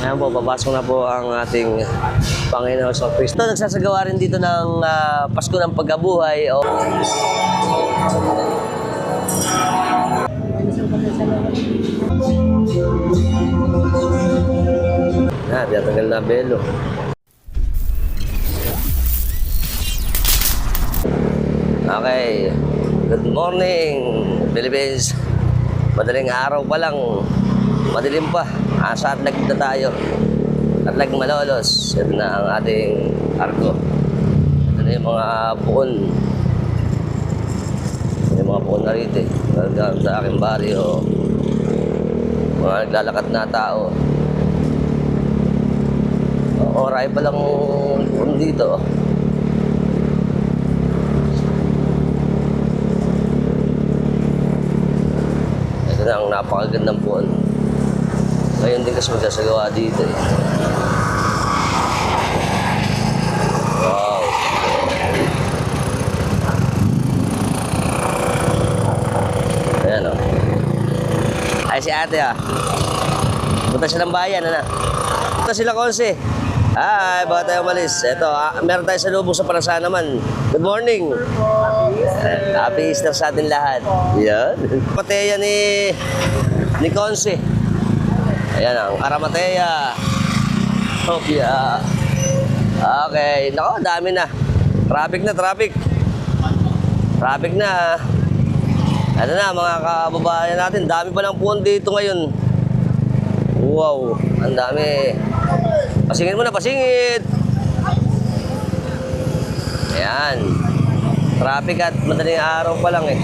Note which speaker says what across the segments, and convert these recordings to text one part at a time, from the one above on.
Speaker 1: Ayan po, papasok na po ang ating Panginoon sa Kristo. Nagsasagawa rin dito ng Pasko ng Pagkabuhay. Tiyatagal na belo. Okay, good morning Philippines. Madaling araw pa lang, madilim pa. Sa Atlag na tayo. Atlag Malolos. Ito na ang ating arko. Ito na yung mga puon. Yung mga puon na rito. Sa aking baryo. Mga naglalakad na tao. Oray pa lang puon dito. Ito na ang napakagandang puon. Ngayon din kasi magsasagawa dito eh. Wow. Ayan o. Ay si ate ah. Punta silang bayan, ano? Punta sila Konse. Hi, bago tayo umalis. Ito, meron tayo sa lubong sa Parasa naman. Good morning. Happy Easter sa atin lahat. Yan. Pateya ni Konse. Ayan ang Aramatea. Hopya. Okay. Nako, dami na. Traffic na, traffic. Traffic na. Ano na, mga kababayan natin. Dami pa lang puon dito ngayon. Wow. Ang dami. Pasingin mo na, pasingit. Ayan. Traffic at madaling araw pa lang eh.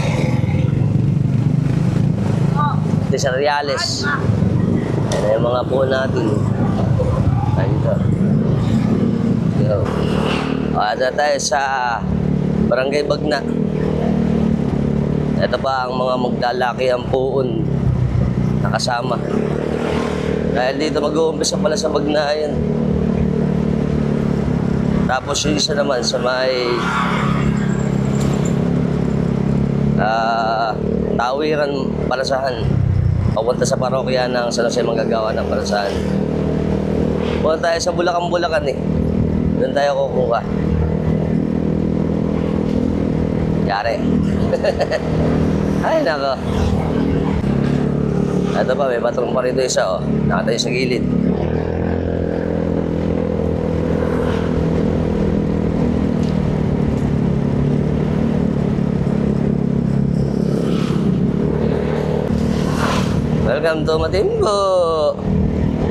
Speaker 1: Ito sa Reales. Ayan yung mga po natin. Ayun. Yo. Ada tayo sa Barangay Bagna. Ito pa ang mga maglalaki ang puon nakasama. Dahil dito mag-uumpisa pala sa Bagna yan. Tapos yung isa naman sa may Tawiran Parasahan. Papunta sa parokya ng San Jose Manggagawa ng Parasahan. Punta tayo sa Bulacan eh. Doon tayo kukuha. Yari. Ay, nako. Ito pa, may patrong pa rito isa oh. Nakatayo sa gilid. Welcome to Matimbo.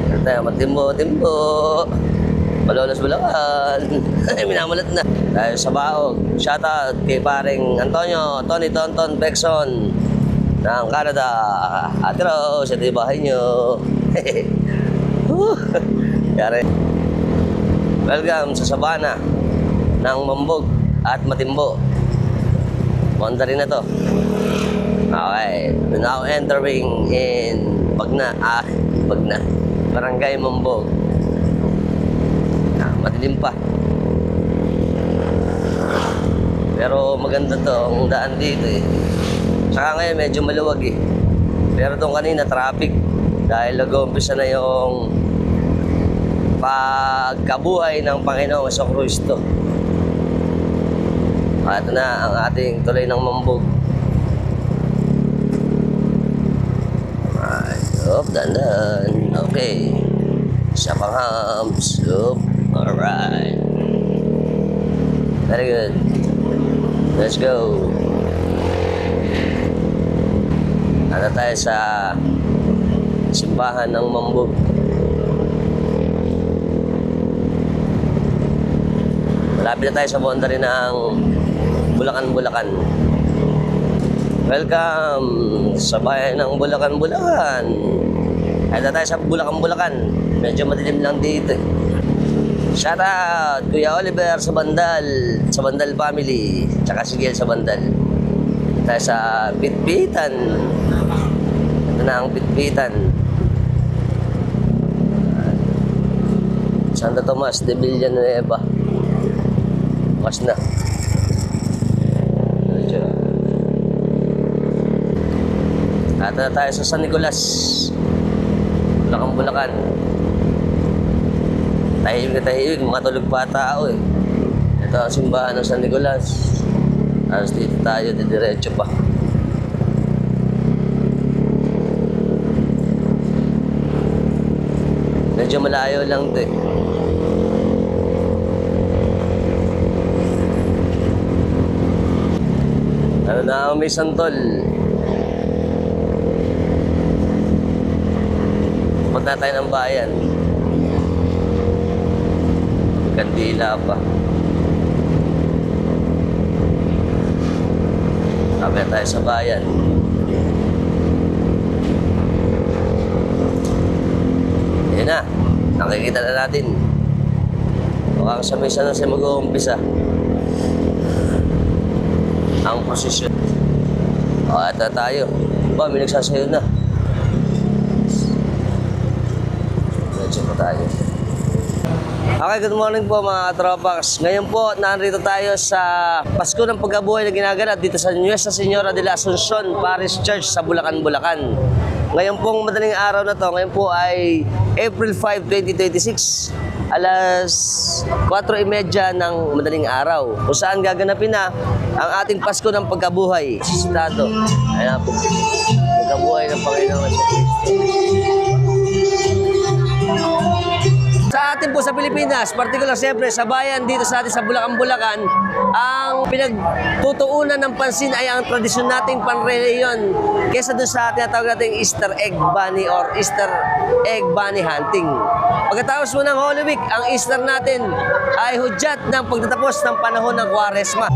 Speaker 1: Ito tayo, Matimbo. Malolos Bulacan. Minamulat na. Tayo sa Baog. Shoutout kay paring Antonio, Tony Tonton Bexon ng Canada. Ate Rose, ito yung bahay nyo. Yari. Welcome sa Sabana ng Mambog at Matimbo. Punta rin na to. Okay, now entering in Bagna, Barangay Mambog. Madilim pa. Pero maganda to ang daan dito eh. Saka ngayon medyo maluwag eh. Pero doon kanina traffic dahil nag-uumpisa na yung pagkabuhay ng Panginoong Kristo. Ito na ang ating tuloy ng Mambog. Dandan. Okay. Isa pang hams. Alright. Very good. Let's go. Ano tayo sa simbahan ng Mambog. Malapit na tayo sa boundary ng Bulacan. Welcome sa bayan ng Bulacan. Ito tayo sa Bulacan. Medyo madilim lang dito. Shout out Kuya Oliver sa Bandal family. Tsaka si Gil sa Bandal. Tayo sa Pitpitan. Ito na ang Pitpitan. Santa Tomas de Villanueva. Bukas na. At na tayo sa San Nicolas, Bulacan. tahimik, matulog pa tao eh. Ito ang simbahan ng San Nicolas. Tapos dito tayo, didiretso pa. Medyo malayo lang ito eh. Ano na may santol. Punta tayo ng bayan. Kandila pa. Sabi tayo sa bayan. Yan na. Nakikita na natin. Mukhang sa misa na siya mag-uumpisa. Ang posisyon. O, ito tayo. Ba, may nagsasayo na. Medyo pa tayo. Okay, good morning po mga katropax. Ngayon po, narito tayo sa Pasko ng Pagkabuhay na ginaganap dito sa Nuestra Señora de la Asunción Parish Church sa Bulacan, Bulacan. Ngayon pong madaling araw na to, ngayon po ay April 5, 2026. Alas 4:30 ng madaling araw. Kung saan gaganapin na ang ating Pasko ng Pagkabuhay sa Estado. Ayan po. Pagkabuhay ng Panginoon Jesucristo. Sa atin po sa Pilipinas, particular siyempre sa bayan dito sa atin sa Bulacan, Bulacan, ang pinagtutuunan ng pansin ay ang tradisyon nating panreliyon kesa doon sa tinatawag nating Easter Egg Bunny or Easter Egg Bunny hunting. Pagkatapos mo ng Holy Week, ang Easter natin ay hudyat ng pagtatapos ng panahon ng Kwaresma.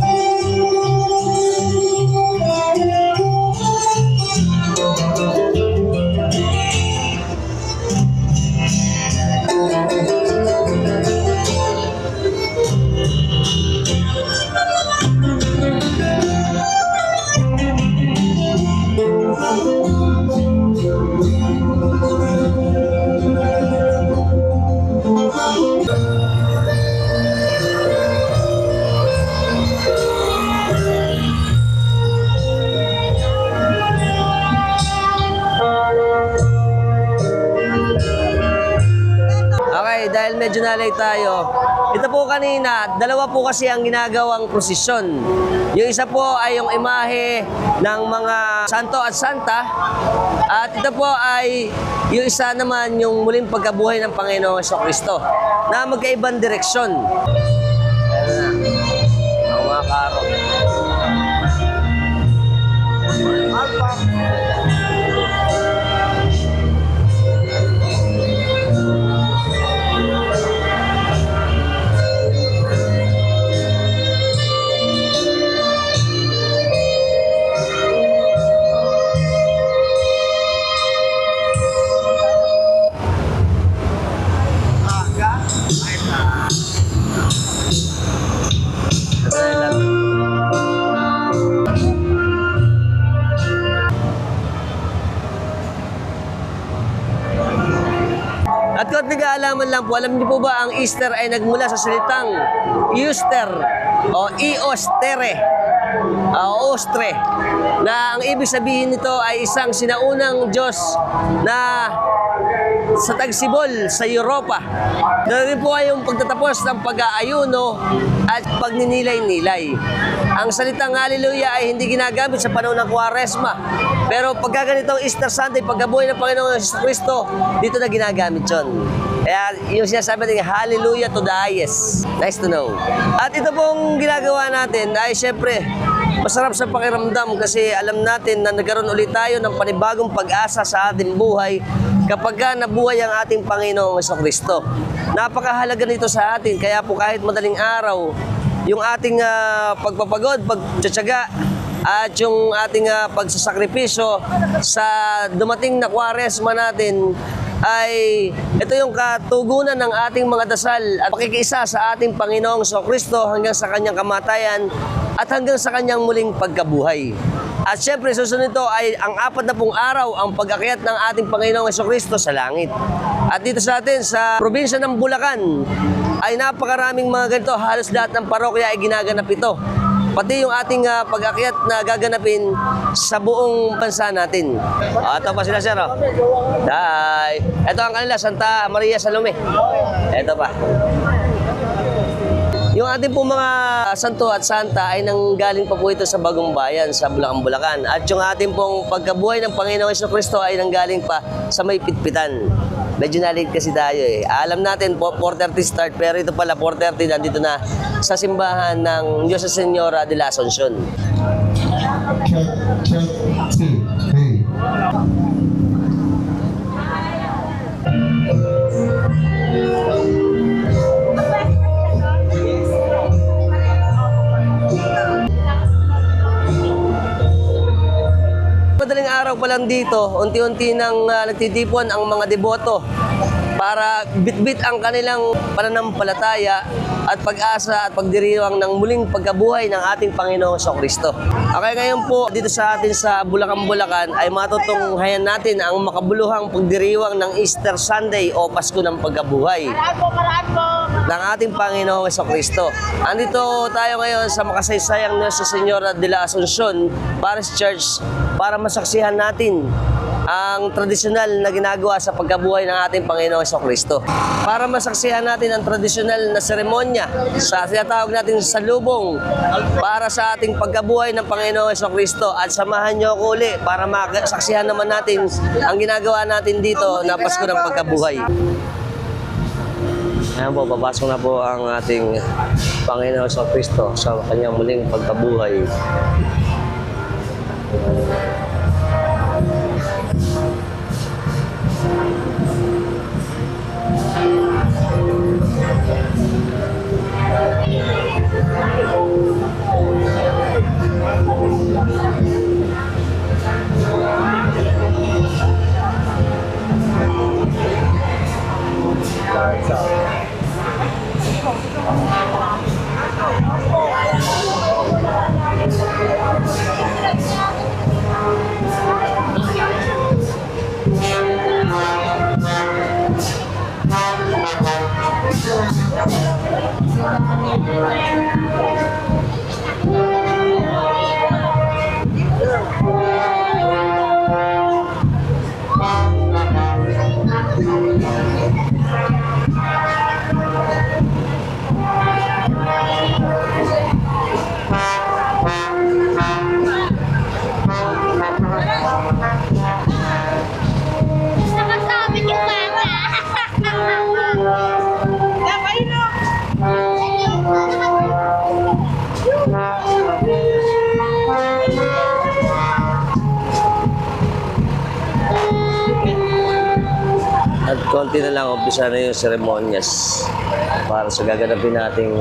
Speaker 1: Dahil medyo nalay tayo. Ito po kanina, dalawa po kasi ang ginagawang prosesyon. Yung isa po ay yung imahe ng mga santo at santa. At ito po ay yung isa naman yung muling pagkabuhay ng Panginoong Jesucristo na magkaibang direksyon. Ayan na. Ang mga karo. At kung nag-aalaman lang po, alam niyo po ba ang Easter ay nagmula sa salitang Euster o Eostere o Ostre, na ang ibig sabihin nito ay isang sinaunang Diyos na sa tagsibol sa Europa. Dahil po ay yung pagtatapos ng pag-aayuno at pagninilay-nilay. Ang salitang Hallelujah ay hindi ginagamit sa panahon ng Kwaresma. Pero pagka ganitong Easter Sunday, pagkabuhay ng Panginoong Jesucristo, dito na ginagamit yun. Kaya yung sinasabi natin, Hallelujah to the highest. Nice to know. At ito pong ginagawa natin ay syempre, masarap sa pakiramdam kasi alam natin na nagkaroon ulit tayo ng panibagong pag-asa sa ating buhay kapag nabuhay ang ating Panginoong Jesucristo. Napakahalaga nito sa atin, kaya po kahit madaling araw, yung ating pagpapagod, pagtsatsaga, at yung ating pagsasakripisyo sa dumating na Kwaresma natin ay ito yung katugunan ng ating mga dasal at pakikiisa sa ating Panginoong Jesucristo hanggang sa kanyang kamatayan at hanggang sa kanyang muling pagkabuhay. At syempre, susunod nito ay ang 40 araw ang pag-akyat ng ating Panginoong Jesucristo sa langit. At dito sa atin, sa probinsya ng Bulacan, ay napakaraming mga ganito. Halos lahat ng parokya ay ginaganap ito. pati yung ating pag-akyat na gaganapin sa buong bansa natin. Ito pa sila, sir. Oh. Hi. Ito ang kanila, Santa Maria Salome. Ito pa. Yung ating pong mga santo at santa ay nanggaling pa po ito sa Bagong Bayan, sa Bulacan, Bulacan. At yung ating pong pagkabuhay ng Panginoong Jesucristo ay nanggaling pa sa may Pitpitan. Medyo na-late kasi tayo eh. Alam natin po, 4:30 start, pero ito pala 4:30 nandito na sa simbahan ng Diyos Señora de la Asuncion.
Speaker 2: Check, 2, 3.
Speaker 1: Madaling araw pa lang dito, unti-unti nang nagtitipon ang mga deboto para bitbit ang kanilang pananampalataya at pag-asa at pagdiriwang ng muling pagkabuhay ng ating Panginoong Jesucristo. Okay, ngayon po dito sa atin sa Bulacan, Bulacan ay matutunghayan natin ang makabuluhang pagdiriwang ng Easter Sunday o Pasko ng Pagkabuhay ng ating Panginoong Jesucristo. Andito tayo ngayon sa makasaysayang Nuestra Señora de la Asuncion Parish Church para masaksihan natin ang tradisyonal na ginagawa sa pagkabuhay ng ating Panginoong Jesucristo. Para masaksihan natin ang tradisyonal na seremonya sa tinatawag natin sa salubong para sa ating pagkabuhay ng Panginoong Jesucristo, at samahan niyo ako uli para masaksihan naman natin ang ginagawa natin dito na Pasko ng Pagkabuhay. Ayan po, papasok na po ang ating Panginoong Jesucristo sa kanyang muling pagkabuhay.
Speaker 3: Nakasabit yung mama.
Speaker 1: At konti na lang, umpisa na yung seremonyas para sa gaganapin nating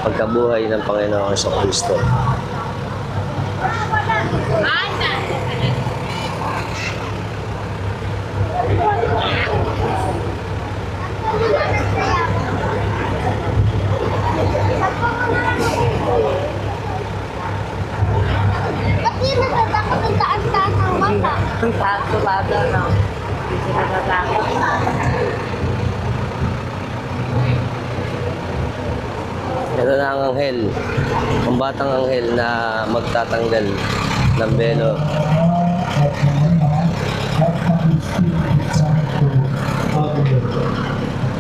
Speaker 1: pagkabuhay ng Panginoong Jesucristo.
Speaker 3: Ba't di natatakot ang taas-taas ng mata?
Speaker 4: Ang taas-taas na. Hindi sila natatakot.
Speaker 1: Ito na ang anghel, ang batang anghel na magtatanggal ng belo.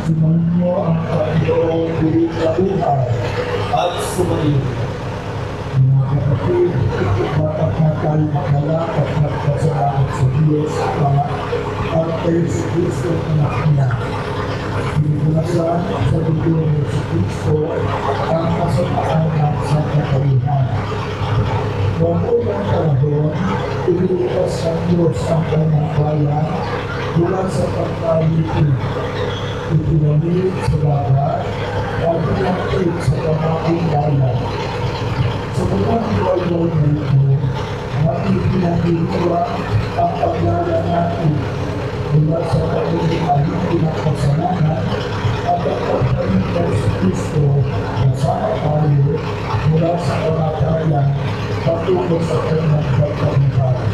Speaker 2: Sumainyo ang Panginoong bilis na buhay at sumainyo. Mga kapatid, dapat na tayo magdala at magpasalamat sa Diyos at kayo sa Kristo anak niya. Pinagulasan sa dugo ni sa Kristo ang kasamaan ng sangkatauhan. Noong unang panahon, iniligtas ng Diyos ang kanyang bayan mula sa pagkalito. Ipinamit sa dagat at pinakit sa pamaking bayan. Sa pagkakiwalay na ito, ating pinagdiwa ang paglala natin mula sa pag-ibig pinagpasalanan at ang pagpalitan sa Kristo na sama tayo mula sa kamatayan patungo sa kanyang pagkakiwalay.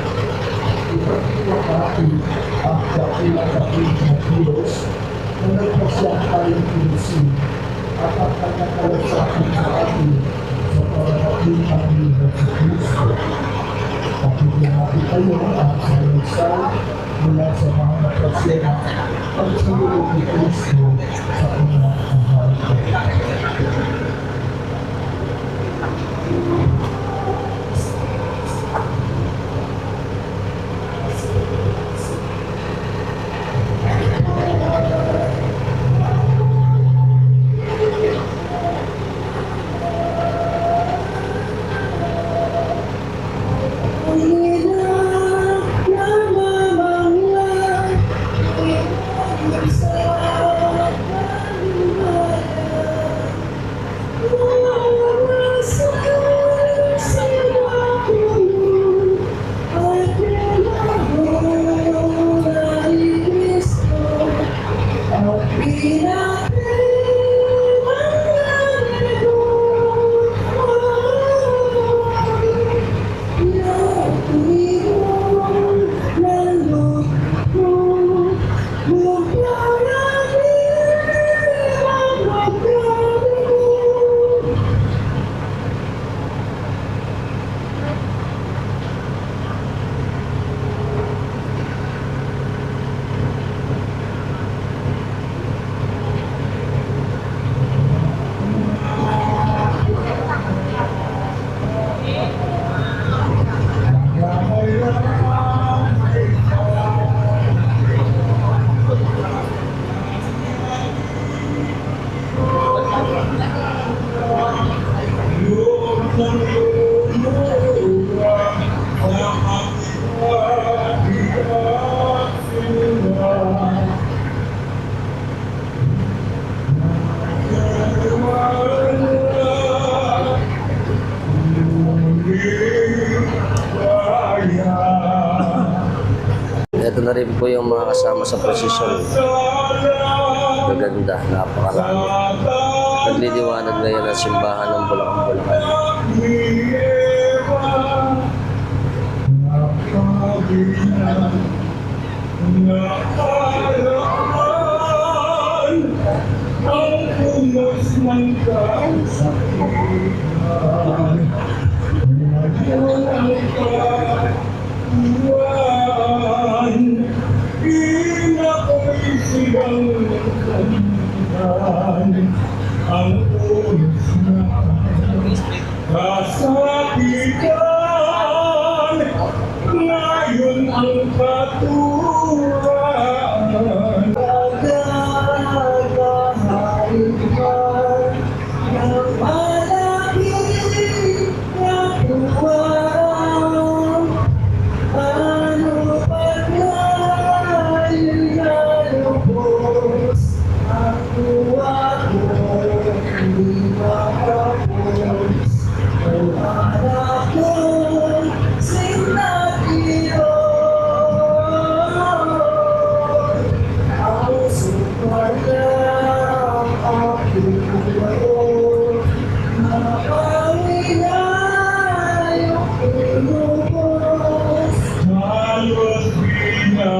Speaker 2: Ipagkiwa natin ang kapilang-kapit na Diyos na nagpasyang tayong pinisin at ang pagkakalasakit sa atin sa paparating ang hirap sa Kristo. Pakibiyahati kayo ang salusal mula sa mga napasya at sa loob ni Kristo sa unang mahal ko.
Speaker 1: Ito na rin po yung mga kasama sa prosesyon. Maganda, napakarami. Nagliliwanag ngayon ang simbahan ng Bulacan-Bulacan.
Speaker 2: Ang ulos na kasakitan, ngayon ang katuruan. Pagkakahain ka ng malaki na tuwan, ano pagkain na lubos ang tuwan mo, hindi makapos. Ang anak ko, sinabihan, ang sukar ng aking buwan, napangingay ang inubos. Halos di na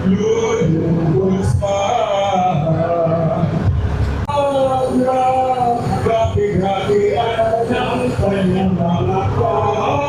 Speaker 2: lulubos pa. Grabe-grabean ng kanyang mga kawan.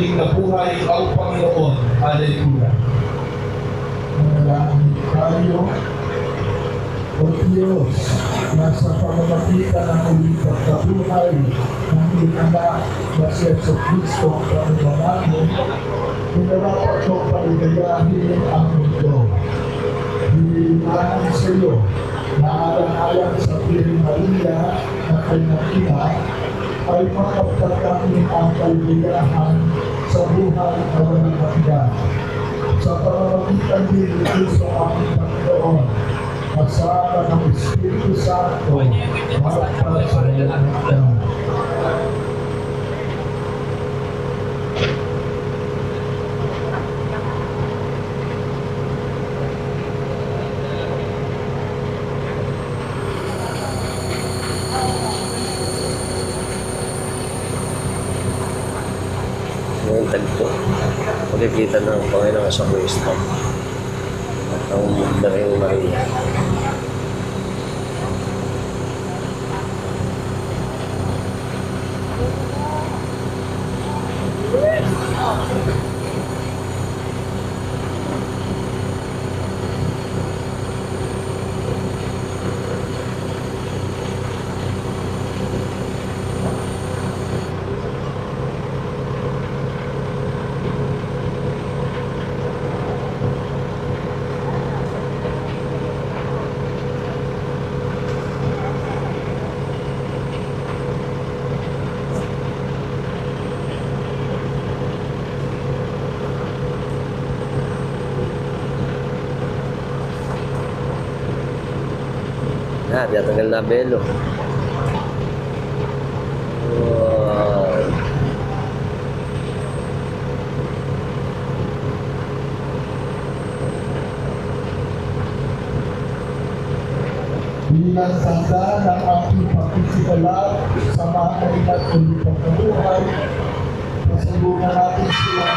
Speaker 2: muling nabuhay ang Panginoon. Hallelujah. Manalangin tayo. O Diyos, nasa pamamagitan ng muling pagkabuhay ng iyong anak na si Yesu Cristo ang Panginoon namin, pinarapat mo paligayahin ang mundo. Hinihingi sa iyo na alang-alang sa Birhen Maria na kanyang ina ay makapagkakain ang kaligayahan sa buhay na walang hanggan. Sa pamamagitan din ni Kristo ang Panginoon, kasama ng Espiritu Santo, magpa sa walang hanggan.
Speaker 1: Ngayon tagpo. Makikita ng Panginoon sa Kristo. At ang Birhen Maria. Tanggal na belo. Wow.
Speaker 2: Bilang tanda ng aking pagkisigalag sa mga at ulit pagkabuhay, pasalungan natin sila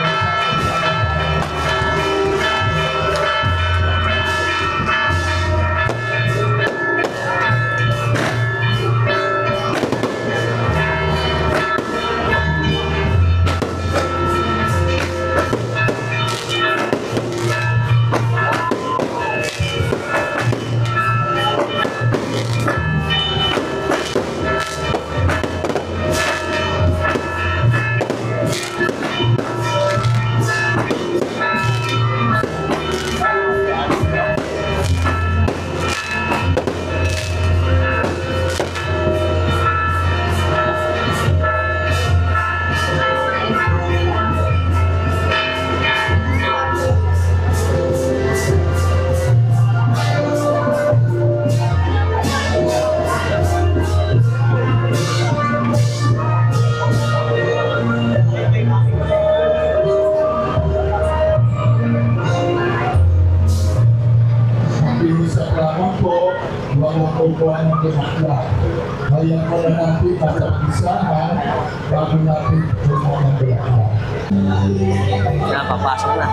Speaker 2: ng buwan ng Dimakla. Kaya muna natin matapisahan bago natin buwan ng Dimakla.
Speaker 1: Napapasok na.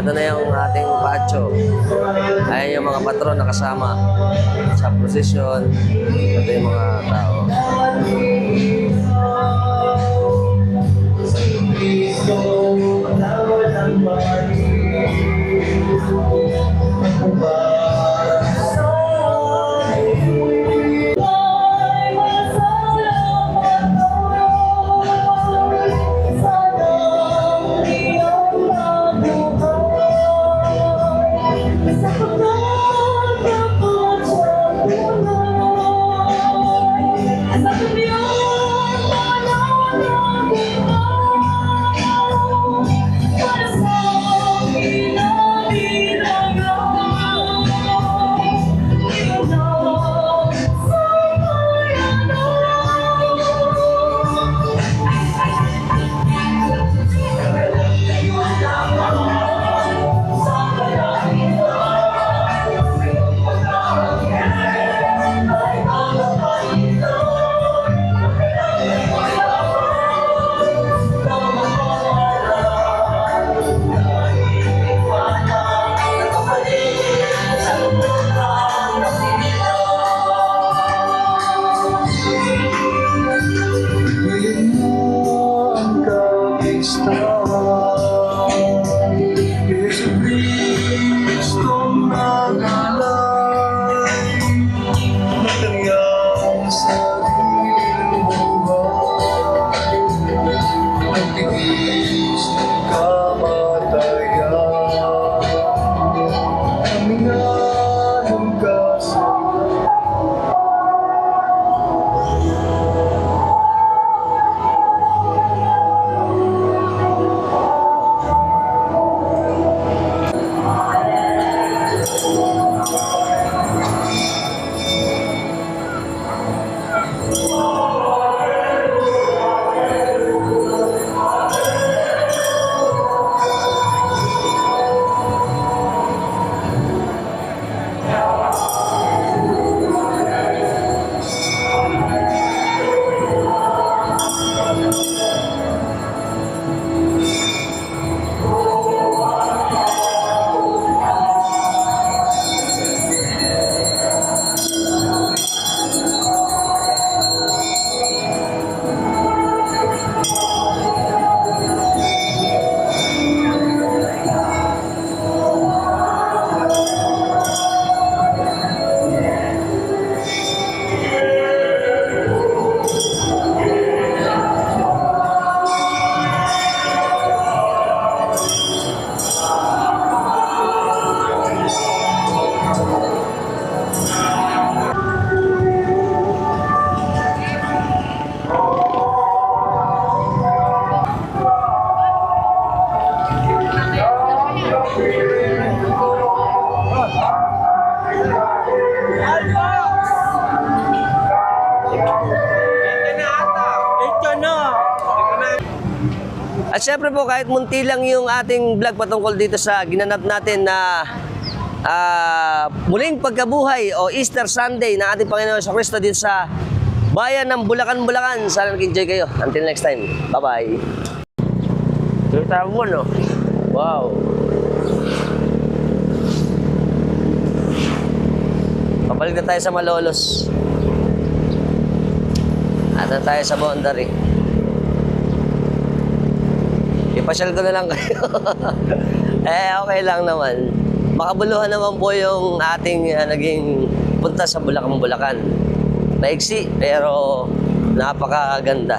Speaker 1: Ito na yung ating patio. Ayan yung mga patron na kasama sa prosesyon. Ito yung mga tao. At syempre po, kahit munti lang yung ating vlog patungkol dito sa ginanap natin na muling pagkabuhay o Easter Sunday ng ating Panginoon sa Kristo dito sa bayan ng Bulacan, Bulacan. Sana nag-enjoy kayo. Until next time. Bye-bye. Kita mo, no? Wow. Papalit na tayo sa Malolos. At na tayo sa boundary. Ipasyal ko na lang kayo. Okay lang naman. Makabuluhan naman po yung ating naging punta sa Bulacan, Bulacan. Maiksi, pero napakaganda.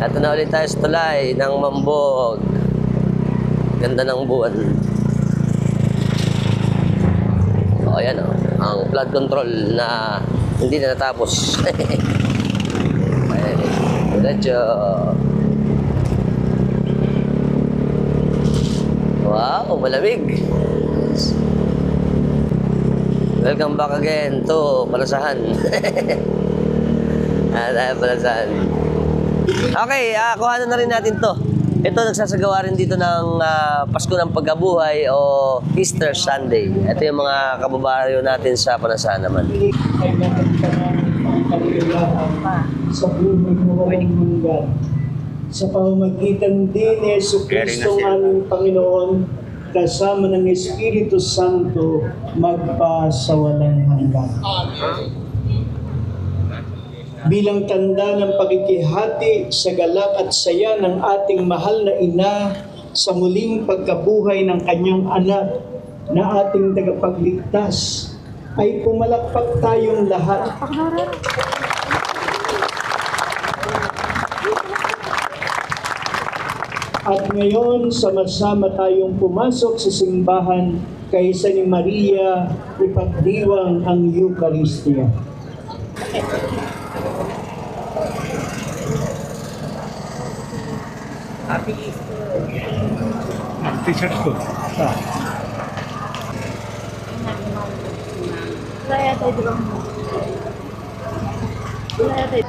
Speaker 1: Ito na ulit tayo sa tulay ng Mambog. Ganda ng buwan. O, ayan o. Ang flood control na hindi na natapos. Ayan. Diretso. Wow, malamig. Welcome back again to Palasahan. Palasahan. Okay, kuhanan na rin natin to. Ito, nagsasagawa rin dito ng Pasko ng Pagkabuhay o Easter Sunday. Ito yung mga kababayo natin sa Palasahan naman.
Speaker 2: Ay nakantangan ang kaligayahan sa buhay mo walang hanggan. Sa pamamagitan din ni Yesu Cristo aming Panginoon, kasama ng Espiritu Santo, magpasawalang hanggan. Bilang tanda ng pagkikihati sa galak at saya ng ating mahal na ina sa muling pagkabuhay ng kanyang anak na ating tagapagligtas, ay pumalakpak tayong lahat. At ngayon, sama-sama tayong pumasok sa simbahan kaysa ni Maria, ipagdiwang ang Eucharistia.
Speaker 4: Happy Easter.
Speaker 2: T-shirt ko.
Speaker 4: Kaya tayo dito. Kaya tayo.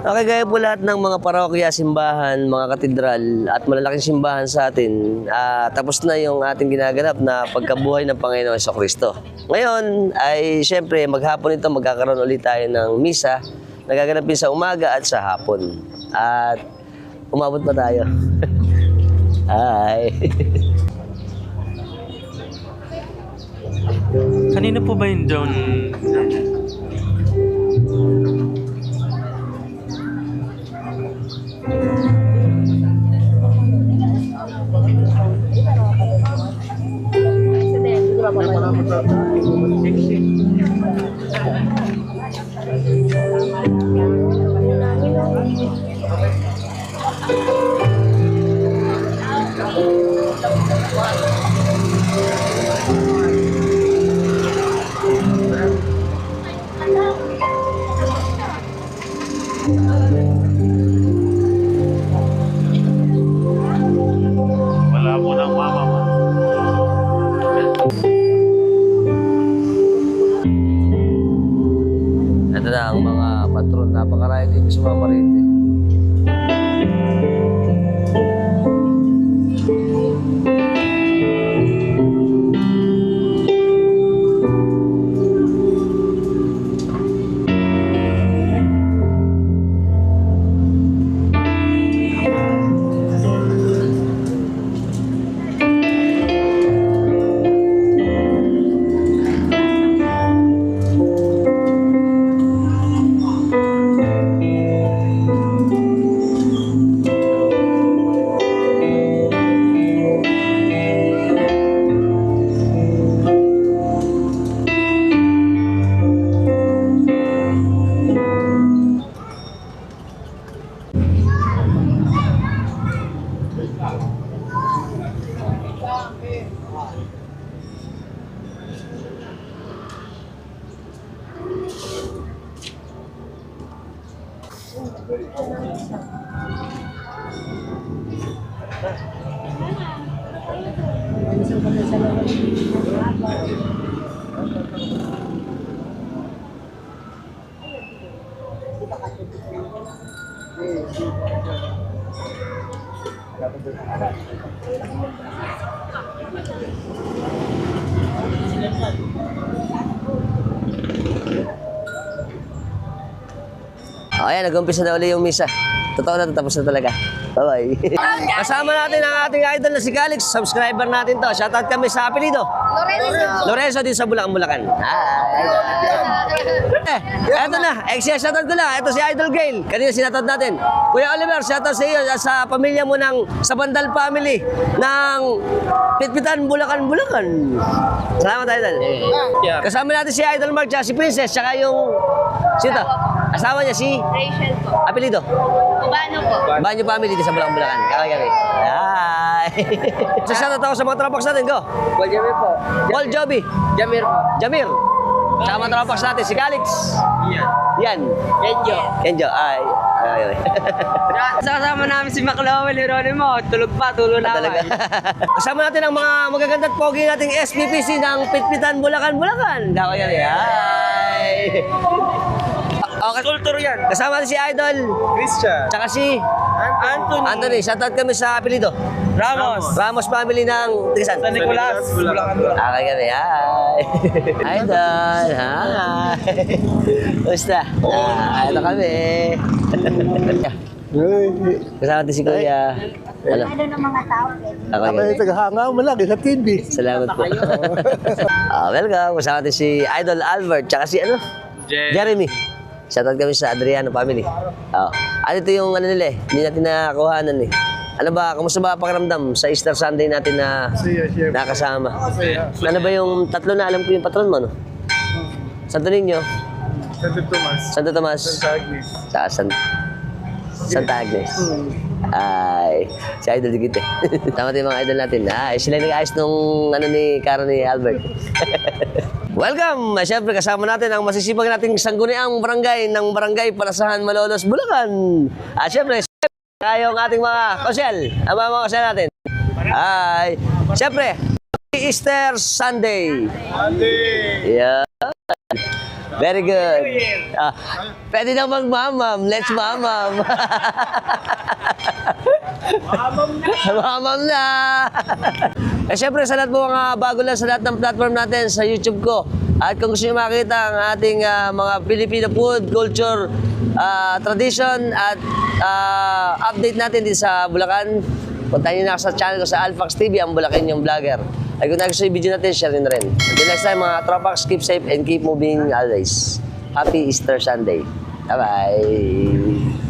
Speaker 1: Okay, gaya po lahat ng mga parokya, simbahan, mga katedral at malalaking simbahan sa atin, tapos na yung ating ginaganap na pagkabuhay ng Panginoon sa Kristo. Ngayon ay siyempre maghapon ito magkakaroon ulit tayo ng misa na gaganapin sa umaga at sa hapon. At umabot pa tayo. Hi!
Speaker 5: Kanina po ba yung drone? Wala po ng mama mo.
Speaker 1: Ito na ang mga patron. Napakarami dito sa mga parete. Ayan, nag-umpisa na uli yung misa. Totoo na, tapos na talaga. Bye-bye. Kasama natin ang ating idol na si Calix. Subscriber natin to. Shoutout kami sa apelido. Lorenzo din sa Bulacan. Hi. Eto na. Shoutout ko lang. Eto si Idol Gail. Kanina sinatod natin. Kuya Oliver, shoutout sa iyo sa pamilya mo ng sa Bandal family ng Pitpitan, Bulacan. Salamat, Idol. Kasama natin si Idol Mark, si Princess, tsaka yung sino? Asawa niya si
Speaker 3: Rachel po.
Speaker 1: apelido.
Speaker 3: Cubano po.
Speaker 1: Banyo family din sa Bulacan. Kami. Hi. So, shoutout ako sa mga tropax natin. Go.
Speaker 4: Paul Jamir po.
Speaker 1: Paul Joby.
Speaker 4: Jamir po.
Speaker 1: Jamir. Sa mga tropax natin. Si Calix. Yan. Kenjo. Ay.
Speaker 4: Kasama namin si Maclowell, Jeronimo. Tulog na
Speaker 1: Talaga. Kasama natin ang mga magaganda at pogi nating SPPC ng Pitpitan, Bulacan. Kami. Hi. Okay.
Speaker 5: Kultur yan.
Speaker 1: Kasama natin si Idol.
Speaker 5: Christian.
Speaker 1: Tsaka si Anthony. Shoutout kami sa apelido. Ramos family ng Tigasan.
Speaker 5: San Nicolas. Bulacan.
Speaker 1: Okay kami. Hi. Idol. Hi. Basta. Ito kami. Kasama natin si Kuya. Ano?
Speaker 3: Ano ng mga tao?
Speaker 1: Ako
Speaker 2: Ako
Speaker 1: kami.
Speaker 2: yung tagahanga mo lang sa TV.
Speaker 1: Salamat po. Welcome. Kasama natin si Idol Albert. Tsaka si ano? Jeremy. Shoutout kami sa Adriano family. Ano ito yung ano nila eh. Hindi natin nakakuhanan eh. Ano ba, kamusta ba pakiramdam sa Easter Sunday natin na nakasama? Ano ba yung tatlo na alam ko yung patron mo, no? Santo Niño, Santo Tomas, saka Santa Agnes. Ay, si Idol Digit eh. Tama yung mga idol natin. Sila nag-ayos nung ano ni Karen ni Albert. Welcome! Siyempre, kasama natin ang masisipag nating sangguniang barangay ng Barangay Palasahan, Malolos, Bulacan. Siyempre, tayo ang ating mga kosyel. Ang mga kosyel natin. Ay, siyempre, Easter Sunday. Yeah. Very good. Pwede na mag-mamam. Let's mamam. Mamam na. Siyempre, sa lahat po mga bago lang sa lahat ng platform natin sa YouTube ko. At kung gusto nyo makita ang ating mga Filipino food, culture, tradition at update natin dito sa Bulacan, puntahan nyo na sa channel ko sa Alfax TV, ang Bulacan yung vlogger. Ay kung nagustuhan yung video natin, share nyo na rin. Until next time mga tropax, keep safe and keep moving always. Happy Easter Sunday. Bye-bye.